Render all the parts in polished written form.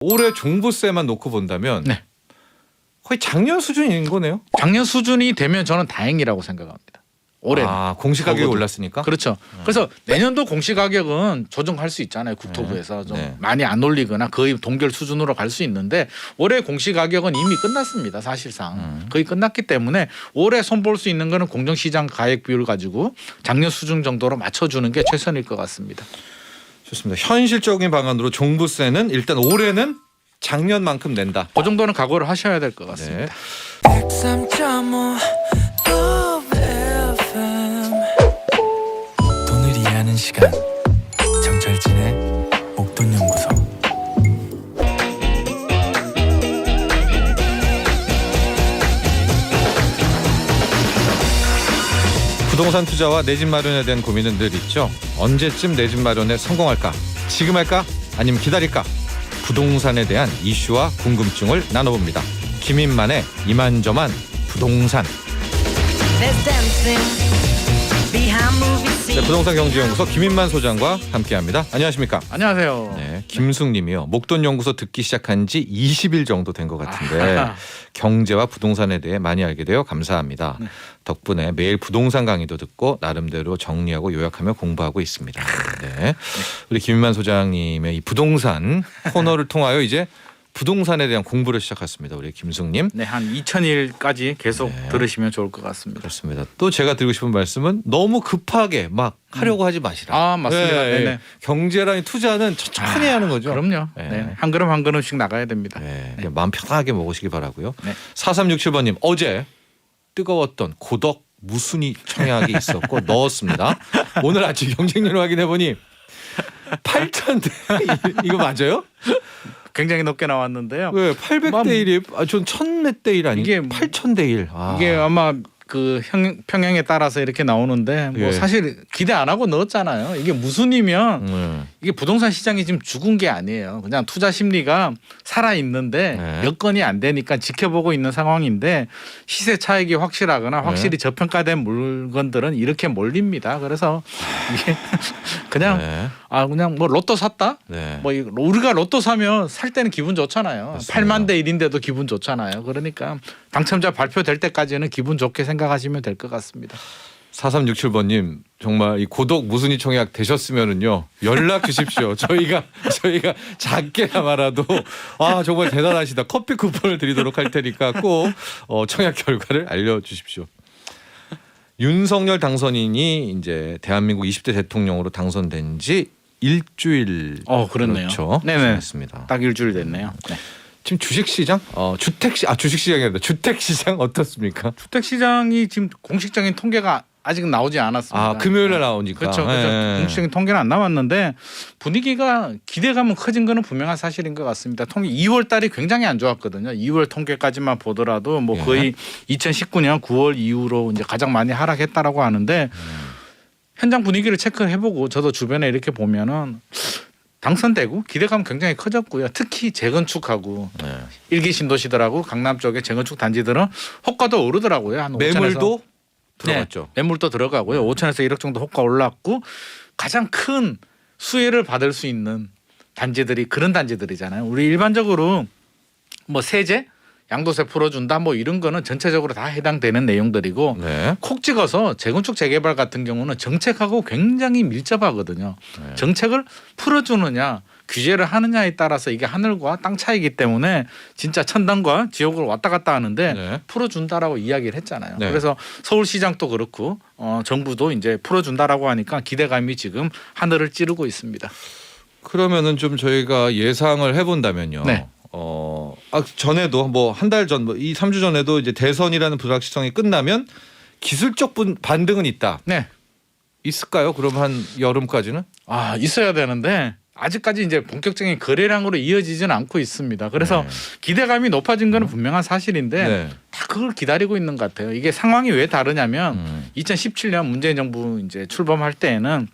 올해 종부세만 놓고 본다면 네. 거의 작년 수준인 거네요. 작년 수준이 되면 저는 다행이라고 생각합니다. 올해는. 공시가격이 적어도. 올랐으니까. 그렇죠. 그래서 내년도 공시가격은 조정할 수 있잖아요. 국토부에서 좀 네. 많이 안 올리거나 거의 동결 수준으로 갈 수 있는데 올해 공시가격은 이미 끝났습니다. 사실상 거의 끝났기 때문에 올해 손볼 수 있는 거는 공정시장 가액 비율 가지고 작년 수준 정도로 맞춰주는 게 최선일 것 같습니다. 좋습니다. 현실적인 방안으로 종부세는 일단 올해는 작년만큼 낸다. 그 정도는 각오를 하셔야 될 것 같습니다. 네. 103.5 FM 돈을 이해하는 시간 정철진의 목돈연구소. 부동산 투자와 내 집 마련에 대한 고민은 늘 있죠. 언제쯤 내 집 마련에 성공할까? 지금 할까? 아니면 기다릴까? 부동산에 대한 이슈와 궁금증을 나눠봅니다. 김인만의 이만저만 부동산. 네, 부동산 경제연구소 김인만 소장과 함께합니다. 안녕하십니까? 안녕하세요. 네, 김숙님이요. 목돈연구소 듣기 시작한 지 20일 정도 된 것 같은데 아하. 경제와 부동산에 대해 많이 알게 되어 감사합니다. 네. 덕분에 매일 부동산 강의도 듣고 나름대로 정리하고 요약하며 공부하고 있습니다. 네. 우리 김인만 소장님의 이 부동산 코너를 통하여 이제 부동산에 대한 공부를 시작했습니다. 우리 김숙님. 네, 한 2000일까지 계속 들으시면 좋을 것 같습니다. 그렇습니다. 또 제가 드리고 싶은 말씀은 너무 급하게 막 하려고 하지 마시라. 아, 맞습니다. 네, 네네. 경제라는 투자는 천천히 하는 거죠. 그럼요. 네. 네. 한 걸음 한 걸음씩 나가야 됩니다. 네, 그냥 마음 편하게 먹으시기 바라고요. 네. 4367번님 어제 뜨거웠던 고덕 무순이 청약이 있었고 넣었습니다. 오늘 아침 경쟁률 확인해 보니 8,000대 이거 맞아요? 굉장히 높게 나왔는데요. 왜 800대 1이 전 1000몇 대 1 아니 이게 8,000대 1. 이게 아마 그 평양에 따라서 이렇게 나오는데 뭐 예. 사실 기대 안 하고 넣었잖아요. 이게 무순이면 이게 부동산 시장이 지금 죽은 게 아니에요. 그냥 투자 심리가 살아 있는데 네. 여건이 안 되니까 지켜보고 있는 상황인데 시세 차익이 확실하거나 확실히 저평가된 물건들은 이렇게 몰립니다. 그래서 이게 그냥 네. 그냥 뭐 로또 샀다. 네. 뭐 우리가 로또 사면 살 때는 기분 좋잖아요. 맞습니다. 8만 대 1인데도 기분 좋잖아요. 그러니까 당첨자 발표될 때까지는 기분 좋게 생각하시면 될 것 같습니다. 4367번님 정말 이 고독 무순이 청약 되셨으면은요 연락 주십시오. 저희가 작게나마라도 정말 대단하시다. 커피 쿠폰을 드리도록 할 테니까 꼭 청약 결과를 알려주십시오. 윤석열 당선인이 이제 대한민국 20대 대통령으로 당선된 지 일주일 그렇네요. 그렇죠. 네네. 됐습니다. 딱 일주일 됐네요. 네. 지금 주식시장 주식시장이 아니라 주택시장 어떻습니까? 주택시장이 지금 공식적인 통계가 아직 나오지 않았습니다. 금요일에 나오니까. 그렇죠. 네. 공식적인 통계는 안 나왔는데 분위기가 기대감은 커진 거는 분명한 사실인 것 같습니다. 통계 2월 달이 굉장히 안 좋았거든요. 2월 통계까지만 보더라도 뭐 예. 거의 2019년 9월 이후로 이제 가장 많이 하락했다라고 하는데 현장 분위기를 체크해보고 저도 주변에 이렇게 보면은 당선되고 기대감 굉장히 커졌고요. 특히 재건축하고 네. 일기 신도시들하고 강남 쪽의 재건축 단지들은 호가도 오르더라고요. 한 5천에서. 매물도 들어갔죠. 네, 매물도 들어가고요. 5천에서 1억 정도 호가 올랐고 가장 큰 수혜를 받을 수 있는 단지들이 그런 단지들이잖아요. 우리 일반적으로 뭐 세제, 양도세 풀어준다 뭐 이런 거는 전체적으로 다 해당되는 내용들이고 네. 콕 찍어서 재건축 재개발 같은 경우는 정책하고 굉장히 밀접하거든요. 네. 정책을 풀어주느냐 규제를 하느냐에 따라서 이게 하늘과 땅 차이기 때문에 진짜 천당과 지옥을 왔다 갔다 하는데 네. 풀어준다라고 이야기를 했잖아요. 네. 그래서 서울시장도 그렇고 정부도 이제 풀어준다라고 하니까 기대감이 지금 하늘을 찌르고 있습니다. 그러면은 좀 저희가 예상을 해본다면요. 네. 전에도 뭐 한 달 전, 3주 전에도 이제 대선이라는 불확실성이 끝나면 기술적 반등은 있다. 네. 있을까요? 그럼 한 여름까지는? 있어야 되는데 아직까지 이제 본격적인 거래량으로 이어지지는 않고 있습니다. 그래서 네. 기대감이 높아진 건 분명한 사실인데 네. 다 그걸 기다리고 있는 것 같아요. 이게 상황이 왜 다르냐면 2017년 문재인 정부 이제 출범할 때에는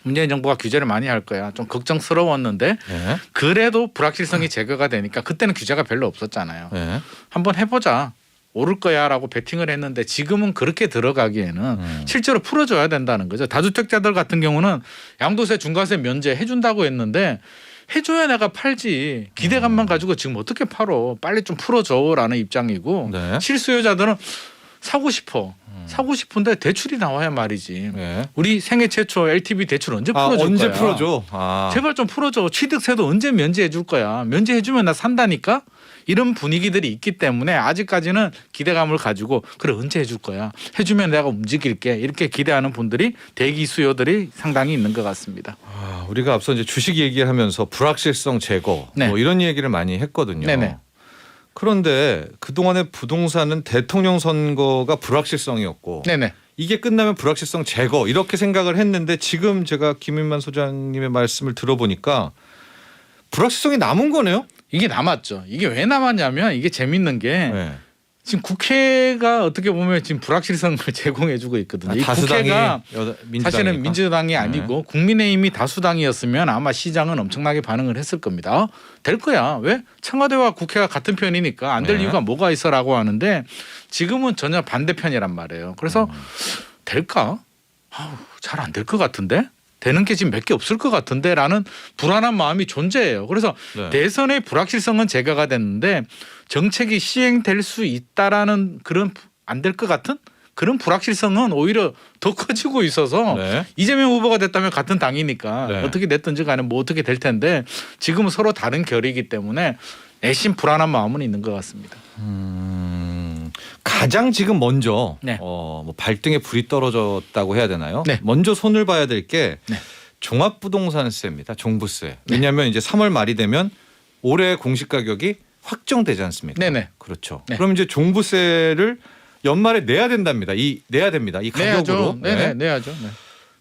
문재인 정부가 규제를 많이 할 거야. 좀 걱정스러웠는데 네. 그래도 불확실성이 제거가 되니까 그때는 규제가 별로 없었잖아요. 네. 한번 해보자. 오를 거야라고 베팅을 했는데 지금은 그렇게 들어가기에는 실제로 풀어줘야 된다는 거죠. 다주택자들 같은 경우는 양도세 중과세 면제 해준다고 했는데 해줘야 내가 팔지 기대감만 가지고 지금 어떻게 팔어 빨리 좀 풀어줘라는 입장이고 네. 실수요자들은 사고 싶어 사고 싶은데 대출이 나와야 말이지. 네. 우리 생애 최초 LTV 대출 언제 풀어줄 언제 거야? 풀어줘? 제발 좀 풀어줘. 취득세도 언제 면제해 줄 거야. 면제해주면 나 산다니까. 이런 분위기들이 있기 때문에 아직까지는 기대감을 가지고 그래 언제 해줄 거야. 해주면 내가 움직일게. 이렇게 기대하는 분들이 대기 수요들이 상당히 있는 것 같습니다. 우리가 앞서 이제 주식 얘기하면서 불확실성 제거 네. 뭐 이런 얘기를 많이 했거든요. 네네. 그런데 그동안의 부동산은 대통령 선거가 불확실성이었고 네네. 이게 끝나면 불확실성 제거 이렇게 생각을 했는데 지금 제가 김인만 소장님의 말씀을 들어보니까 불확실성이 남은 거네요. 이게 남았죠. 이게 왜 남았냐면 이게 재밌는 게 네. 지금 국회가 어떻게 보면 지금 불확실성을 제공해주고 있거든요. 이 다수당이 국회가 민주당이니까. 사실은 민주당이 아니고 국민의힘이 다수당이었으면 아마 시장은 엄청나게 반응을 했을 겁니다. 될 거야. 왜? 청와대와 국회가 같은 편이니까 안 될 네. 이유가 뭐가 있어라고 하는데 지금은 전혀 반대편이란 말이에요. 그래서 될까? 잘 안 될 것 같은데? 되는 게 지금 몇 개 없을 것 같은데라는 불안한 마음이 존재해요. 그래서 네. 대선의 불확실성은 제거가 됐는데 정책이 시행될 수 있다라는 그런 안 될 것 같은 그런 불확실성은 오히려 더 커지고 있어서 네. 이재명 후보가 됐다면 같은 당이니까 네. 어떻게 됐든지 간에 뭐 어떻게 될 텐데 지금은 서로 다른 결이기 때문에 내심 불안한 마음은 있는 것 같습니다. 가장 지금 먼저 네. 뭐 발등에 불이 떨어졌다고 해야 되나요? 네. 먼저 손을 봐야 될 게 네. 종합부동산세입니다. 종부세. 왜냐하면 이제 3월 말이 되면 올해 공시 가격이 확정되지 않습니까? 네네. 그렇죠. 네. 그럼 이제 종부세를 연말에 내야 된답니다. 내야 됩니다. 이 가격으로. 내야죠. 네네. 내야죠. 네.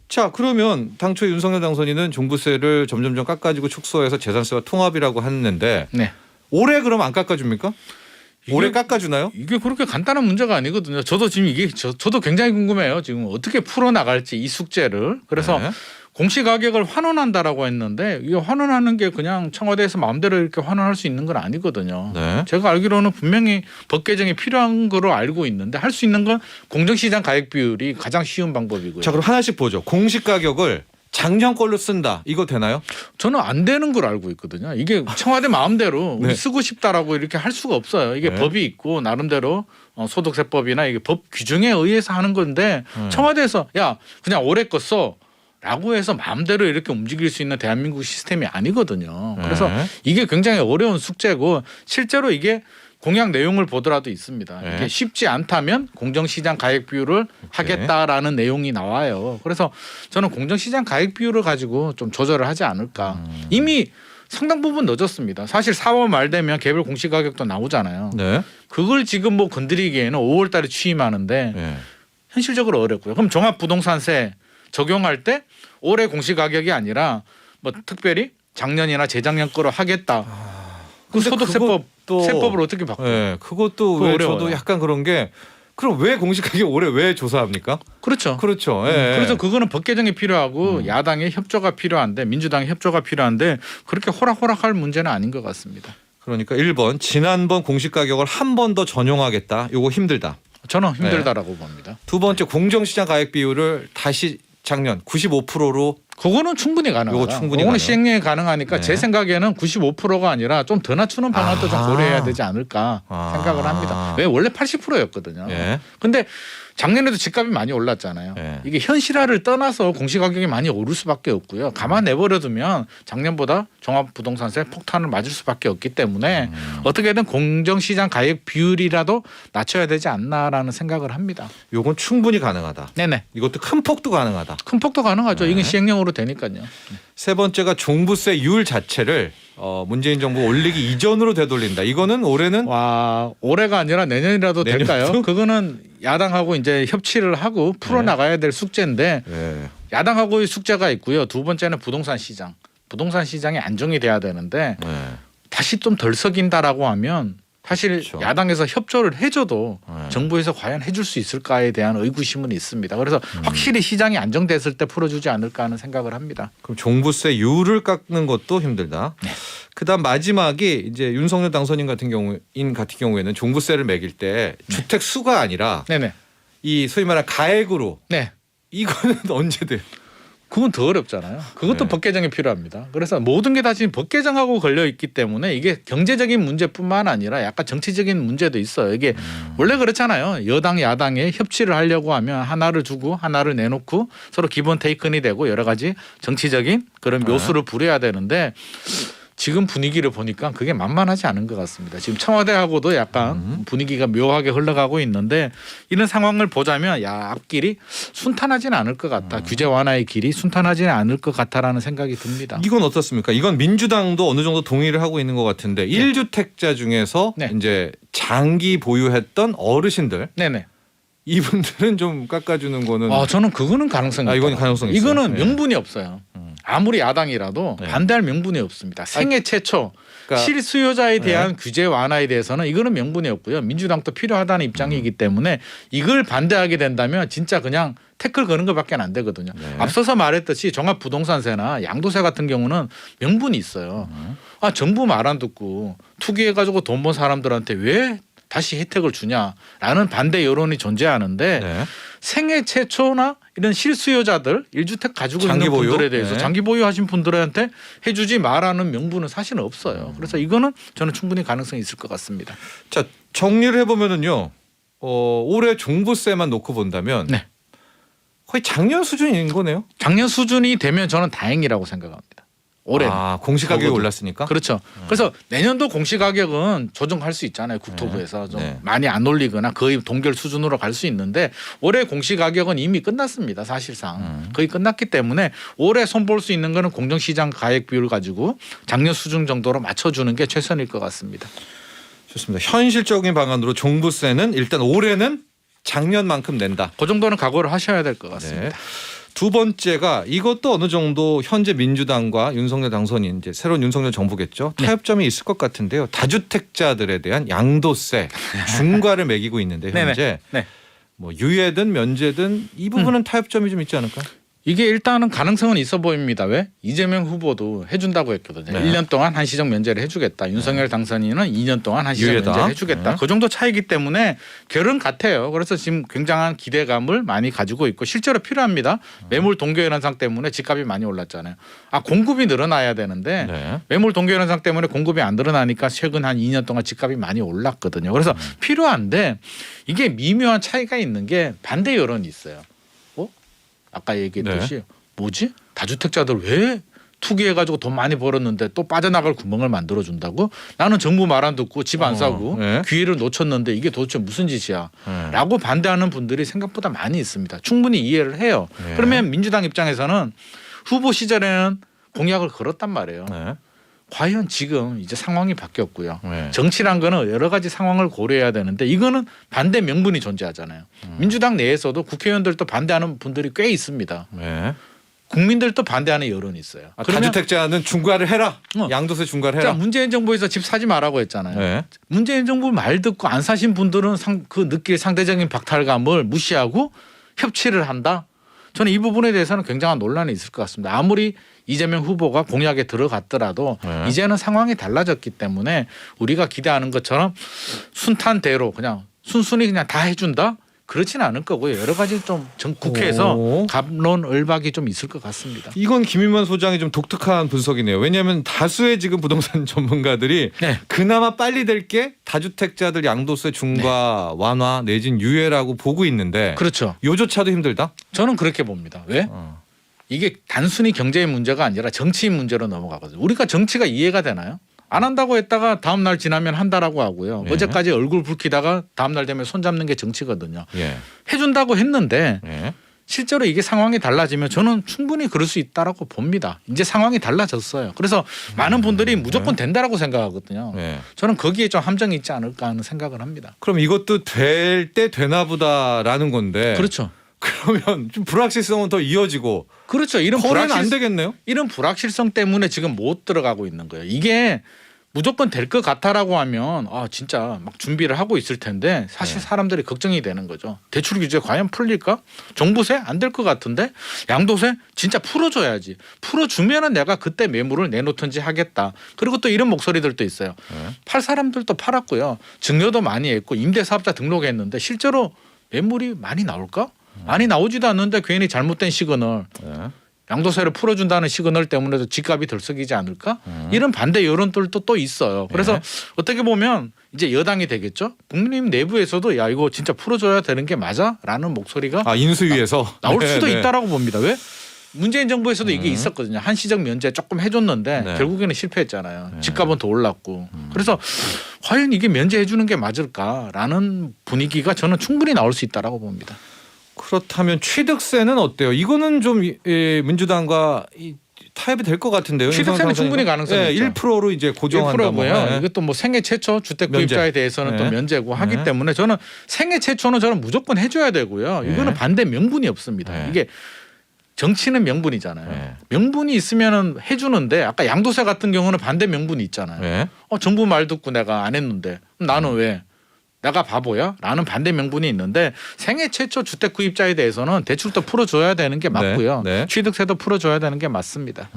자, 그러면 당초 윤석열 당선인은 종부세를 점점점 깎아지고 축소해서 재산세와 통합이라고 했는데 네. 올해 그럼 안 깎아줍니까? 올해 깎아주나요? 이게 그렇게 간단한 문제가 아니거든요. 저도 지금 이게 저도 굉장히 궁금해요. 지금 어떻게 풀어 나갈지 이 숙제를. 그래서 네. 공시 가격을 환원한다라고 했는데 이게 환원하는 게 그냥 청와대에서 마음대로 이렇게 환원할 수 있는 건 아니거든요. 네. 제가 알기로는 분명히 법 개정이 필요한 거로 알고 있는데 할 수 있는 건 공정시장 가액 비율이 가장 쉬운 방법이고요. 자, 그럼 하나씩 보죠. 공시 가격을 작년 걸로 쓴다. 이거 되나요? 저는 안 되는 걸 알고 있거든요. 이게 청와대 마음대로 네. 우리 쓰고 싶다라고 이렇게 할 수가 없어요. 이게 네. 법이 있고 나름대로 소득세법이나 이게 법 규정에 의해서 하는 건데 청와대에서 야 그냥 올해 거 써라고 해서 마음대로 이렇게 움직일 수 있는 대한민국 시스템이 아니거든요. 그래서 네. 이게 굉장히 어려운 숙제고 실제로 이게 공약 내용을 보더라도 있습니다. 네. 이게 쉽지 않다면 공정시장 가액 비율을 하겠다라는 내용이 나와요. 그래서 저는 공정시장 가액 비율을 가지고 좀 조절을 하지 않을까. 이미 상당 부분 늦었습니다. 사실 4월 말 되면 개별 공시가격도 나오잖아요. 네. 그걸 지금 뭐 건드리기에는 5월 달에 취임하는데 네. 현실적으로 어렵고요. 그럼 종합부동산세 적용할 때 올해 공시가격이 아니라 뭐 특별히 작년이나 재작년 거로 하겠다. 그 근데 소득세법 그것도- 세법을 어떻게 바꿔? 네. 그것도 그거 왜 어려워요. 저도 약간 그런 게 그럼 왜 공시 가격 올해 왜 조사합니까? 그렇죠. 그렇죠. 예. 그래서 그거는 법 개정이 필요하고 야당의 협조가 필요한데 민주당의 협조가 필요한데 그렇게 호락호락할 문제는 아닌 것 같습니다. 그러니까 1번 지난번 공시 가격을 한 번 더 전용하겠다. 요거 힘들다. 저는 힘들다라고 봅니다. 두 번째 공정시장 가액 비율을 다시 작년 95%로 그거는 충분히 가능하다. 요거 충분히 그거는 가능해요. 시행령이 가능하니까 네. 제 생각에는 95%가 아니라 좀 더 낮추는 방안도 좀 아. 고려해야 되지 않을까 아. 생각을 합니다. 왜 원래 80%였거든요. 예. 근데 작년에도 집값이 많이 올랐잖아요. 네. 이게 현실화를 떠나서 공시가격이 많이 오를 수밖에 없고요. 가만 내버려두면 작년보다 종합부동산세 폭탄을 맞을 수밖에 없기 때문에 어떻게든 공정시장 가액 비율이라도 낮춰야 되지 않나라는 생각을 합니다. 요건 충분히 가능하다. 네네. 이것도 큰 폭도 가능하다. 큰 폭도 가능하죠. 네. 이건 시행령으로 되니까요. 세 번째가 종부세율 자체를 문재인 정부 올리기 이전으로 되돌린다. 이거는 올해는 와 올해가 아니라 내년이라도 내년도? 될까요? 그거는 야당하고 이제 협치를 하고 풀어 나가야 될 숙제인데 예. 야당하고의 숙제가 있고요. 두 번째는 부동산 시장. 부동산 시장이 안정이 돼야 되는데 예. 다시 좀 덜 썩인다라고 하면 사실 그렇죠. 야당에서 협조를 해줘도 네. 정부에서 과연 해줄 수 있을까에 대한 의구심은 있습니다. 그래서 확실히 시장이 안정됐을 때 풀어주지 않을까 하는 생각을 합니다. 그럼 종부세율을 깎는 것도 힘들다. 네. 그다음 마지막이 이제 윤석열 당선인 같은 경우에는 종부세를 매길 때 주택 수가 아니라 네네. 이 소위 말하는 가액으로 네. 이거는 언제 돼요? 그건 더 어렵잖아요. 그것도 네. 법 개정이 필요합니다. 그래서 모든 게 다 지금 법 개정하고 걸려 있기 때문에 이게 경제적인 문제뿐만 아니라 약간 정치적인 문제도 있어요. 이게 원래 그렇잖아요. 여당 야당에 협치를 하려고 하면 하나를 주고 하나를 내놓고 서로 기본 테이큰이 되고 여러 가지 정치적인 그런 묘수를 부려야 되는데 지금 분위기를 보니까 그게 만만하지 않은 것 같습니다. 지금 청와대하고도 약간 분위기가 묘하게 흘러가고 있는데 이런 상황을 보자면 야 앞길이 순탄하지는 않을 것 같다. 규제 완화의 길이 순탄하지는 않을 것 같다라는 생각이 듭니다. 이건 어떻습니까? 이건 민주당도 어느 정도 동의를 하고 있는 것 같은데 1주택자 중에서 네. 이제 장기 보유했던 어르신들 네네. 이분들은 좀 깎아주는 거는 저는 그거는 가능성이 이건 있다. 가능성이 있어요. 이거는 네. 명분이 없어요. 아무리 야당이라도 네. 반대할 명분이 없습니다. 생애 최초 그러니까- 실수요자에 대한 규제 완화에 대해서는 이거는 명분이 없고요. 민주당도 필요하다는 입장이기 때문에 이걸 반대하게 된다면 진짜 그냥 태클 거는 것밖에 안 되거든요. 네. 앞서서 말했듯이 종합부동산세나 양도세 같은 경우는 명분이 있어요. 정부 말 안 듣고 투기해가지고 돈 번 사람들한테 왜 다시 혜택을 주냐라는 반대 여론이 존재하는데 네. 생애 최초나 이런 실수요자들 1주택 가지고 장기 있는 보유? 분들에 대해서 네. 장기 보유하신 분들한테 해주지 말라는 명분은 사실은 없어요. 그래서 이거는 저는 충분히 가능성이 있을 것 같습니다. 자 정리를 해보면은요. 올해 종부세만 놓고 본다면 네. 거의 작년 수준인 거네요. 작년 수준이 되면 저는 다행이라고 생각합니다. 올해. 공시 가격이 적어도. 올랐으니까. 그렇죠. 그래서 내년도 공시가격은 조정할 수 있잖아요. 국토부에서 좀 네. 많이 안 올리거나 거의 동결 수준으로 갈 수 있는데 올해 공시가격은 이미 끝났습니다. 사실상 거의 끝났기 때문에 올해 손볼 수 있는 거는 공정시장 가액 비율을 가지고 작년 수준 정도로 맞춰주는 게 최선일 것 같습니다. 좋습니다. 현실적인 방안으로 종부세는 일단 올해는 작년만큼 낸다. 그 정도는 각오를 하셔야 될 것 같습니다. 네. 두 번째가 이것도 어느 정도 현재 민주당과 윤석열 당선인 이제 새로운 윤석열 정부겠죠. 타협점이 있을 것 같은데요. 다주택자들에 대한 양도세 중과를 매기고 있는데 현재 네. 뭐 유예든 면제든 이 부분은 타협점이 좀 있지 않을까? 이게 일단은 가능성은 있어 보입니다. 왜? 이재명 후보도 해준다고 했거든요. 네. 1년 동안 한시적 면제를 해주겠다. 윤석열 당선인은 2년 동안 한시적 유예다. 면제를 해주겠다. 네. 그 정도 차이기 때문에 결은 같아요. 그래서 지금 굉장한 기대감을 많이 가지고 있고 실제로 필요합니다. 매물 동결 현상 때문에 집값이 많이 올랐잖아요. 공급이 늘어나야 되는데 네. 매물 동결 현상 때문에 공급이 안 늘어나니까 최근 한 2년 동안 집값이 많이 올랐거든요. 그래서 필요한데 이게 미묘한 차이가 있는 게 반대 여론이 있어요. 아까 얘기했듯이 뭐지? 다주택자들 왜 투기해가지고 돈 많이 벌었는데 또 빠져나갈 구멍을 만들어준다고? 나는 정부 말 안 듣고 집 안 사고 네. 기회를 놓쳤는데 이게 도대체 무슨 짓이야? 네. 라고 반대하는 분들이 생각보다 많이 있습니다. 충분히 이해를 해요. 네. 그러면 민주당 입장에서는 후보 시절에는 공약을 걸었단 말이에요. 네. 과연 지금 이제 상황이 바뀌었고요. 네. 정치란 거는 여러 가지 상황을 고려해야 되는데 이거는 반대 명분이 존재하잖아요. 민주당 내에서도 국회의원들도 반대하는 분들이 꽤 있습니다. 네. 국민들도 반대하는 여론이 있어요. 그러면 다주택자는 중과를 해라. 어. 양도세 중과를 자, 해라. 문재인 정부에서 집 사지 말라고 했잖아요. 네. 문재인 정부 말 듣고 안 사신 분들은 그 느낄 상대적인 박탈감을 무시하고 협치를 한다. 저는 이 부분에 대해서는 굉장한 논란이 있을 것 같습니다. 아무리 이재명 후보가 공약에 들어갔더라도 네. 이제는 상황이 달라졌기 때문에 우리가 기대하는 것처럼 순탄대로 그냥 순순히 그냥 다 해준다? 그렇지는 않을 거고요. 여러 가지 좀 국회에서 오. 갑론을박이 좀 있을 것 같습니다. 이건 김인만 소장이 좀 독특한 분석이네요. 왜냐하면 다수의 지금 부동산 전문가들이 네. 그나마 빨리 될 게 다주택자들 양도세 중과 완화 내진 유예라고 보고 있는데 그렇죠. 요조차도 힘들다. 저는 그렇게 봅니다. 왜? 이게 단순히 경제의 문제가 아니라 정치인 문제로 넘어가거든요. 우리가 정치가 이해가 되나요? 안 한다고 했다가 다음 날 지나면 한다라고 하고요. 예. 어제까지 얼굴 붉히다가 다음 날 되면 손 잡는 게 정치거든요. 예. 해준다고 했는데 예. 실제로 이게 상황이 달라지면 저는 충분히 그럴 수 있다라고 봅니다. 이제 상황이 달라졌어요. 그래서 많은 분들이 무조건 된다라고 생각하거든요. 예. 저는 거기에 좀 함정이 있지 않을까 하는 생각을 합니다. 그럼 이것도 될 때 되나 보다라는 건데. 그렇죠. 그러면 좀 불확실성은 더 이어지고 그렇죠. 이런 거래는 안 되겠네요. 이런 불확실성 때문에 지금 못 들어가고 있는 거예요. 이게 무조건 될 것 같아라고 하면 진짜 막 준비를 하고 있을 텐데 사실 네. 사람들이 걱정이 되는 거죠. 대출 규제 과연 풀릴까? 종부세 안 될 것 같은데 양도세 진짜 풀어줘야지. 풀어주면은 내가 그때 매물을 내놓든지 하겠다. 그리고 또 이런 목소리들도 있어요. 네. 팔 사람들도 팔았고요. 증여도 많이 했고 임대사업자 등록했는데 실제로 매물이 많이 나올까? 많이 나오지도 않는데 괜히 잘못된 시그널. 네. 양도세를 풀어준다는 시그널 때문에도 집값이 들썩이지 않을까? 이런 반대 여론들도 또 있어요. 그래서 네. 어떻게 보면 이제 여당이 되겠죠. 국민의힘 내부에서도 야 이거 진짜 풀어줘야 되는 게 맞아라는 목소리가 인수위에서 나올 네, 수도 네. 있다라고 봅니다. 왜? 문재인 정부에서도 이게 있었거든요. 한시적 면제 조금 해줬는데 네. 결국에는 실패했잖아요. 집값은 더 올랐고. 그래서 과연 이게 면제해 주는 게 맞을까라는 분위기가 저는 충분히 나올 수 있다라고 봅니다. 그렇다면 취득세는 어때요? 이거는 좀 민주당과 타협이 될 것 같은데요. 취득세는 충분히 가능성이 있죠. 1%로 이제 고정한다. 1%고요. 뭐. 네. 이것도 뭐 생애 최초 주택 면제. 구입자에 대해서는 또 네. 면제고 하기 네. 때문에 저는 생애 최초는 저는 무조건 해줘야 되고요. 네. 이거는 반대 명분이 없습니다. 네. 이게 정치는 명분이잖아요. 네. 명분이 있으면 해주는데 아까 양도세 같은 경우는 반대 명분이 있잖아요. 네. 정부 말 듣고 내가 안 했는데 그럼 나는 왜? 내가 바보야? 라는 반대 명분이 있는데 생애 최초 주택 구입자에 대해서는 대출도 풀어줘야 되는 게 맞고요. 네. 네. 취득세도 풀어줘야 되는 게 맞습니다.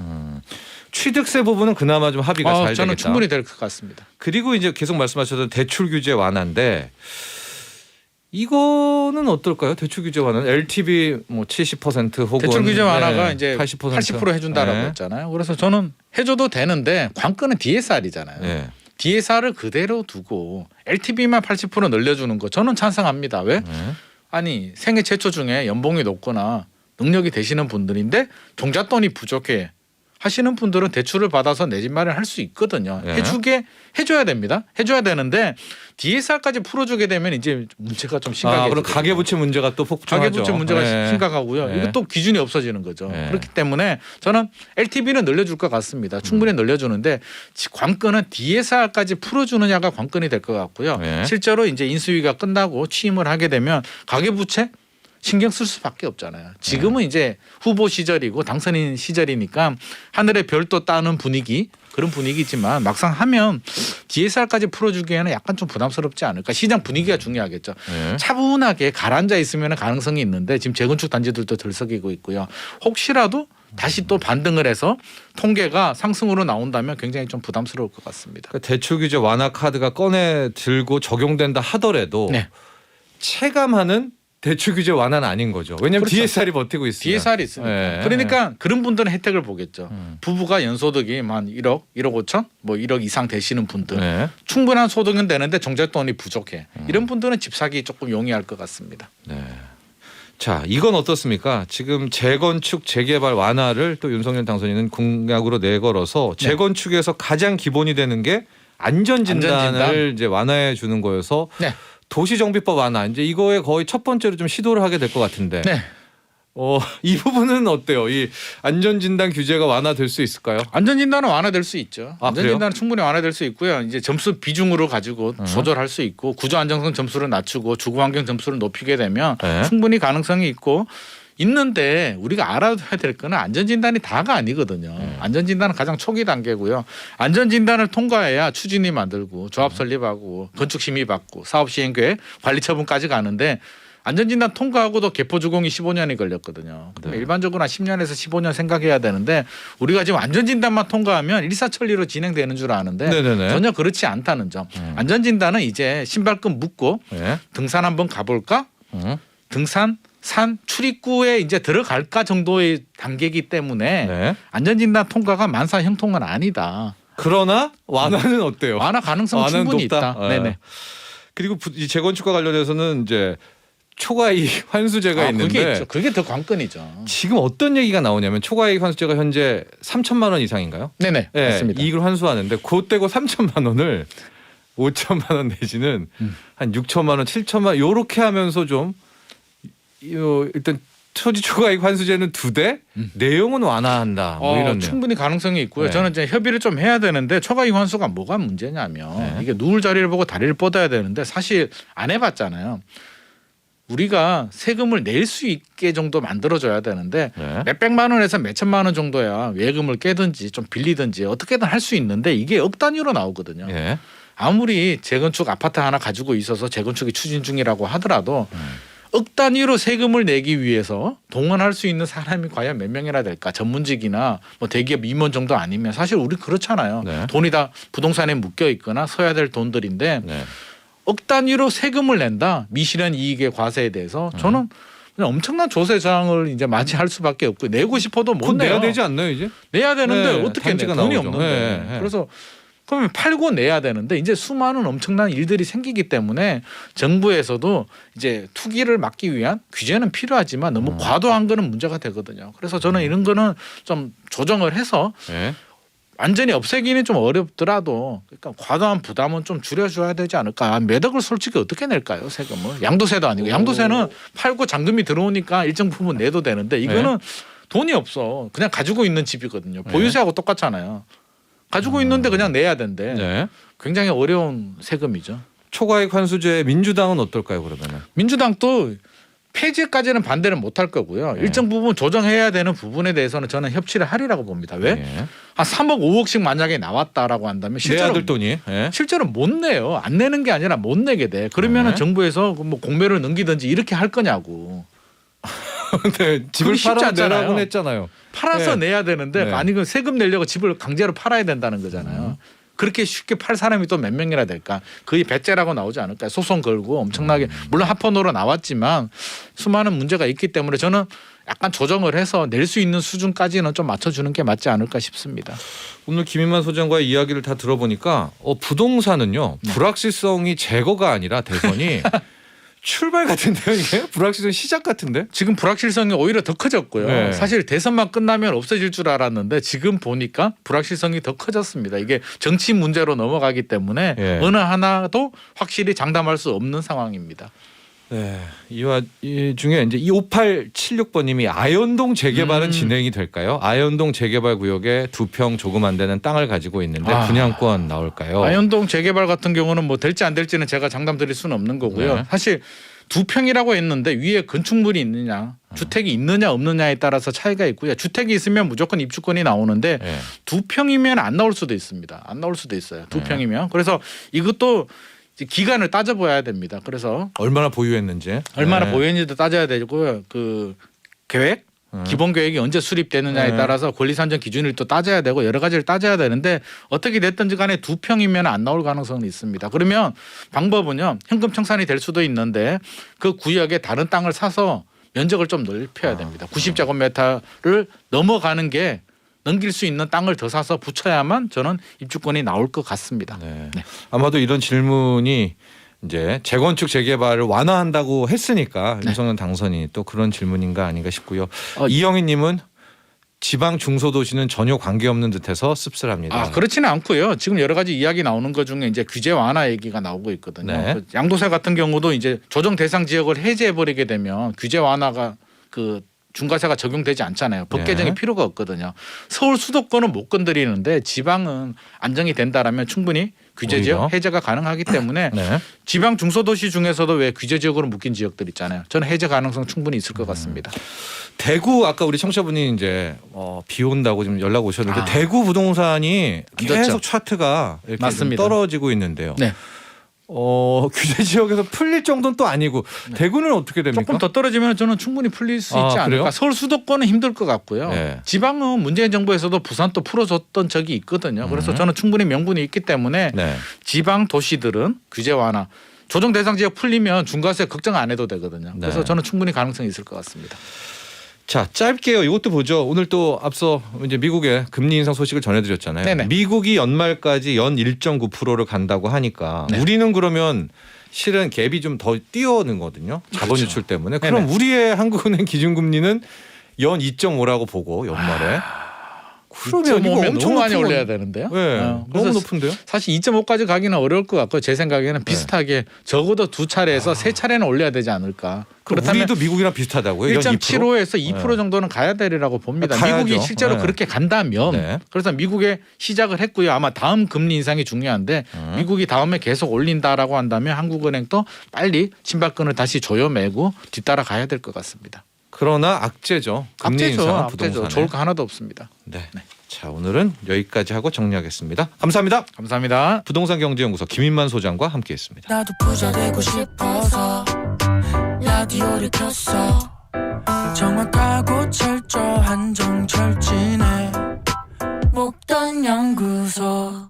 취득세 부분은 그나마 좀 합의가 잘 저는 되겠다. 충분히 될 것 같습니다. 그리고 이제 계속 말씀하셨던 대출 규제 완화인데 이거는 어떨까요? 대출 규제 완화 LTV 뭐 70% 혹은 대출 규제 완화가 네, 이제 80% 80% 해준다라고 네. 했잖아요. 그래서 저는 해줘도 되는데 관건은 DSR이잖아요. 네. DSR을 그대로 두고 LTV만 80% 늘려주는 거 저는 찬성합니다. 왜? 네. 아니 생애 최초 중에 연봉이 높거나 능력이 되시는 분들인데 종잣돈이 부족해 하시는 분들은 대출을 받아서 내 집 마련할 수 있거든요. 네. 해줘야 됩니다. 해줘야 되는데 DSR까지 풀어주게 되면 이제 문제가 좀 심각해져요. 그럼 가계부채 문제가 또 폭증하죠. 가계부채 문제가 네. 심각하고요. 네. 이것도 기준이 없어지는 거죠. 네. 그렇기 때문에 저는 LTV는 늘려줄 것 같습니다. 충분히 늘려주는데 관건은 DSR까지 풀어주느냐가 관건이 될 것 같고요. 네. 실제로 이제 인수위가 끝나고 취임을 하게 되면 가계부채 신경 쓸 수밖에 없잖아요. 지금은 이제 후보 시절이고 당선인 시절이니까 하늘의 별도 따는 분위기 그런 분위기지만 막상 하면 DSR까지 풀어주기에는 약간 좀 부담스럽지 않을까. 시장 분위기가 중요하겠죠. 네. 차분하게 가라앉아 있으면 가능성이 있는데 지금 재건축 단지들도 들썩이고 있고요. 혹시라도 다시 또 반등을 해서 통계가 상승으로 나온다면 굉장히 좀 부담스러울 것 같습니다. 그러니까 대출 규제 완화 카드가 꺼내 들고 적용된다 하더라도 네. 체감하는 대출 규제 완화는 아닌 거죠. 왜냐하면 그렇죠. DSR이 버티고 있으니까. DSR이 있으니까. 네. 그러니까 그런 분들은 혜택을 보겠죠. 부부가 연소득이 한 1억, 1억 5천, 뭐 1억 이상 되시는 분들 네. 충분한 소득은 되는데 종잣돈이 부족해. 이런 분들은 집 사기 조금 용이할 것 같습니다. 네. 자, 이건 어떻습니까? 지금 재건축 재개발 완화를 또 윤석열 당선인은 공약으로 내걸어서 네. 재건축에서 가장 기본이 되는 게 안전진단을 안전진단. 이제 완화해 주는 거여서 네. 도시정비법 완화 이제 이거에 거의 첫 번째로 좀 시도를 하게 될 것 같은데 네. 이 부분은 어때요? 이 안전진단 규제가 완화될 수 있을까요? 안전진단은 완화될 수 있죠. 아, 안전진단은 충분히 완화될 수 있고요. 이제 점수 비중으로 가지고 조절할 수 있고 구조 안정성 점수를 낮추고 주거 환경 점수를 높이게 되면 네. 충분히 가능성이 있고 있는데 우리가 알아둬야 될 거는 안전진단이 다가 아니거든요. 안전진단은 가장 초기 단계고요. 안전진단을 통과해야 추진이 만들고 조합 설립하고 건축 심의 받고 사업 시행 계획 관리 처분까지 가는데 안전진단 통과하고도 개포주공이 15년이 걸렸거든요. 네. 일반적으로 한 10년에서 15년 생각해야 되는데 우리가 지금 안전진단만 통과하면 일사천리로 진행되는 줄 아는데 네네네. 전혀 그렇지 않다는 점. 안전진단은 이제 신발끈 묶고 네. 등산 한번 가볼까? 음. 등산 산 출입구에 이제 들어갈까 정도의 단계이기 때문에 네. 안전진단 통과가 만사 형통은 아니다. 그러나 완화는 어때요? 완화 가능성 완화는 충분히 높다? 있다. 네네. 그리고 이 재건축과 관련해서는 이제 초과이익 환수제가 그게 있는데 있죠. 그게 더 관건이죠. 지금 어떤 얘기가 나오냐면 초과이익 환수제가 현재 3천만 원 이상인가요? 네네. 네, 맞습니다. 이익을 환수하는데 그 떼고 3천만 원을 5천만 원 내지는 한 6천만 원, 7천만 원 요렇게 하면서 좀 일단 토지 초과이익 환수제는 2대, 내용은 완화한다. 뭐 이런 충분히 가능성이 있고요. 네. 저는 이제 협의를 좀 해야 되는데 초과이익 환수가 뭐가 문제냐면 네. 이게 누울 자리를 보고 다리를 뻗어야 되는데 사실 안 해봤잖아요. 우리가 세금을 낼 수 있게 정도 만들어줘야 되는데 네. 몇백만 원에서 몇천만 원 정도야 외금을 깨든지 좀 빌리든지 어떻게든 할 수 있는데 이게 억 단위로 나오거든요. 예. 아무리 재건축 아파트 하나 가지고 있어서 재건축이 추진 중이라고 하더라도 억 단위로 세금을 내기 위해서 동원할 수 있는 사람이 과연 몇 명이나 될까? 전문직이나 뭐 대기업 임원 정도 아니면 사실 우리 그렇잖아요. 네. 돈이 다 부동산에 묶여 있거나 써야 될 돈들인데 네. 억 단위로 세금을 낸다. 미실현 이익의 과세에 대해서 저는 엄청난 조세 저항을 이제 맞이할 수밖에 없고 내고 싶어도 못 곧 내요. 내야 되지 않나요 이제? 내야 되는데 네, 어떻게 내? 단지가 돈이 나오죠. 없는데. 네, 네. 그래서 그러면 팔고 내야 되는데 이제 수많은 엄청난 일들이 생기기 때문에 정부에서도 이제 투기를 막기 위한 규제는 필요하지만 너무 과도한 거는 문제가 되거든요. 그래서 저는 이런 거는 좀 조정을 해서 네. 완전히 없애기는 좀 어렵더라도 그러니까 과도한 부담은 좀 줄여줘야 되지 않을까. 매덕을 솔직히 어떻게 낼까요? 세금을. 양도세도 아니고 양도세는 팔고 잔금이 들어오니까 일정 부분 내도 되는데 이거는 돈이 없어. 그냥 가지고 있는 집이거든요. 보유세하고 똑같잖아요. 가지고 있는데 그냥 내야 된대. 네. 굉장히 어려운 세금이죠. 초과이익 환수제 민주당은 어떨까요 그러면은? 민주당도 폐지까지는 반대는 못할 거고요. 네. 일정 부분 조정해야 되는 부분에 대해서는 저는 협치를 하리라고 봅니다. 왜? 네. 한 3억 5억씩 만약에 나왔다라고 한다면 내 실제로 아들 돈이. 네. 실제로 못 내요. 안 내는 게 아니라 못 내게 돼. 그러면은 네. 정부에서 뭐 공매를 넘기든지 이렇게 할 거냐고. 근데 집을 그게 쉽지 팔아 않잖아요. 내라고 했잖아요. 팔아서 네. 내야 되는데 네. 아니 그 세금 내려고 집을 강제로 팔아야 된다는 거잖아요. 그렇게 쉽게 팔 사람이 또 몇 명이나 될까? 거의 배째라고 나오지 않을까? 소송 걸고 엄청나게 물론 합헌으로 나왔지만 수많은 문제가 있기 때문에 저는 약간 조정을 해서 낼 수 있는 수준까지는 좀 맞춰주는 게 맞지 않을까 싶습니다. 오늘 김인만 소장과의 이야기를 다 들어보니까 부동산은요 불확실성이 제거가 아니라 대선이 출발 같은데요 이게? 불확실성 시작 같은데? 지금 불확실성이 오히려 더 커졌고요. 네. 사실 대선만 끝나면 없어질 줄 알았는데 지금 보니까 불확실성이 더 커졌습니다. 이게 정치 문제로 넘어가기 때문에 예. 어느 하나도 확실히 장담할 수 없는 상황입니다. 네. 이 중에 이제 5876번님이 아현동 재개발은 진행이 될까요? 아현동 재개발 구역에 2평 조금 안 되는 땅을 가지고 있는데 분양권 나올까요? 아현동 재개발 같은 경우는 뭐 될지 안 될지는 제가 장담 드릴 수는 없는 거고요. 네. 사실 2평이라고 했는데 위에 건축물이 있느냐 주택이 있느냐 없느냐에 따라서 차이가 있고요. 주택이 있으면 무조건 입주권이 나오는데 네. 2평이면 안 나올 수도 있습니다. 안 나올 수도 있어요. 2평이면. 그래서 이것도 기간을 따져봐야 됩니다. 그래서 얼마나 보유했는지. 얼마나 네. 보유했는지도 따져야 되고요. 그 계획 기본 계획이 언제 수립되느냐에 네. 따라서 권리 산정 기준을 또 따져야 되고 여러 가지를 따져야 되는데 어떻게 됐든지 간에 2평이면 안 나올 가능성은 있습니다. 그러면 방법은요. 현금 청산이 될 수도 있는데 그 구역에 다른 땅을 사서 면적을 좀 넓혀야 됩니다. 90제곱미터를 넘어가는 게 넘길 수 있는 땅을 더 사서 붙여야만 저는 입주권이 나올 것 같습니다. 네. 네. 아마도 이런 질문이 이제 재건축 재개발을 완화한다고 했으니까 네. 윤석열 당선이 또 그런 질문인가 아닌가 싶고요. 이영희님은 지방 중소도시는 전혀 관계없는 듯해서 씁쓸합니다. 그렇지는 않고요. 지금 여러 가지 이야기 나오는 것 중에 이제 규제 완화 얘기가 나오고 있거든요. 네. 그 양도세 같은 경우도 이제 조정 대상 지역을 해제해 버리게 되면 규제 완화가 그 중과세가 적용되지 않잖아요. 법 네. 개정이 필요가 없거든요. 서울 수도권은 못 건드리는데 지방은 안정이 된다라면 충분히 규제 지역 오히려? 해제가 가능하기 때문에 네. 지방 중소도시 중에서도 왜 규제 지역으로 묶인 지역들 있잖아요. 저는 해제 가능성 충분히 있을 것 같습니다. 대구 아까 우리 청취자분이 이제 비 온다고 지금 연락 오셨는데 대구 부동산이 안 계속 좋죠. 차트가 이렇게 좀 맞습니다. 떨어지고 있는데요. 네. 규제 지역에서 풀릴 정도는 또 아니고 대구는 어떻게 됩니까? 조금 더 떨어지면 저는 충분히 풀릴 수 있지 않을까. 그래요? 서울 수도권은 힘들 것 같고요. 네. 지방은 문재인 정부에서도 부산 또 풀어줬던 적이 있거든요. 그래서 저는 충분히 명분이 있기 때문에 네. 지방 도시들은 규제 완화, 조정 대상 지역 풀리면 중과세 걱정 안 해도 되거든요. 그래서 네. 저는 충분히 가능성이 있을 것 같습니다. 자, 짧게요. 이것도 보죠. 오늘 또 앞서 이제 미국의 금리 인상 소식을 전해드렸잖아요. 네네. 미국이 연말까지 연 1.9%를 간다고 하니까 네. 우리는 그러면 실은 갭이 좀 더 뛰어오는 거거든요. 자본 그렇죠. 유출 때문에. 그럼 네네. 우리의 한국은행 기준금리는 연 2.5라고 보고 연말에. 그러면 이거 2.5면 엄청 너무 많이 높은 올려야 건- 되는데요. 네, 그래서 너무 높은데요. 사실 2.5까지 가기는 어려울 것 같고 제 생각에는 비슷하게 적어도 2차례에서 3차례는 올려야 되지 않을까. 그렇다면 우리도 미국이랑 비슷하다고요? 연 2%? 1.75에서 2% 정도는 가야 되리라고 봅니다. 가야죠. 미국이 실제로 네. 그렇게 간다면 네. 그래서 미국에 시작을 했고요. 아마 다음 금리 인상이 중요한데 미국이 다음에 계속 올린다라고 한다면 한국은행도 빨리 신발끈을 다시 조여매고 뒤따라 가야 될 것 같습니다. 그러나 악재죠. 금리 악재죠. 인상 악재죠. 부동산에. 좋을 거 하나도 없습니다. 네. 자, 오늘은 여기까지 하고 정리하겠습니다. 감사합니다. 감사합니다. 부동산 경제연구소 김인만 소장과 함께했습니다. 나도 부자 되고 싶어서 라디오를 켰어. 정확하고 철저한 정철진의 목돈 연구소.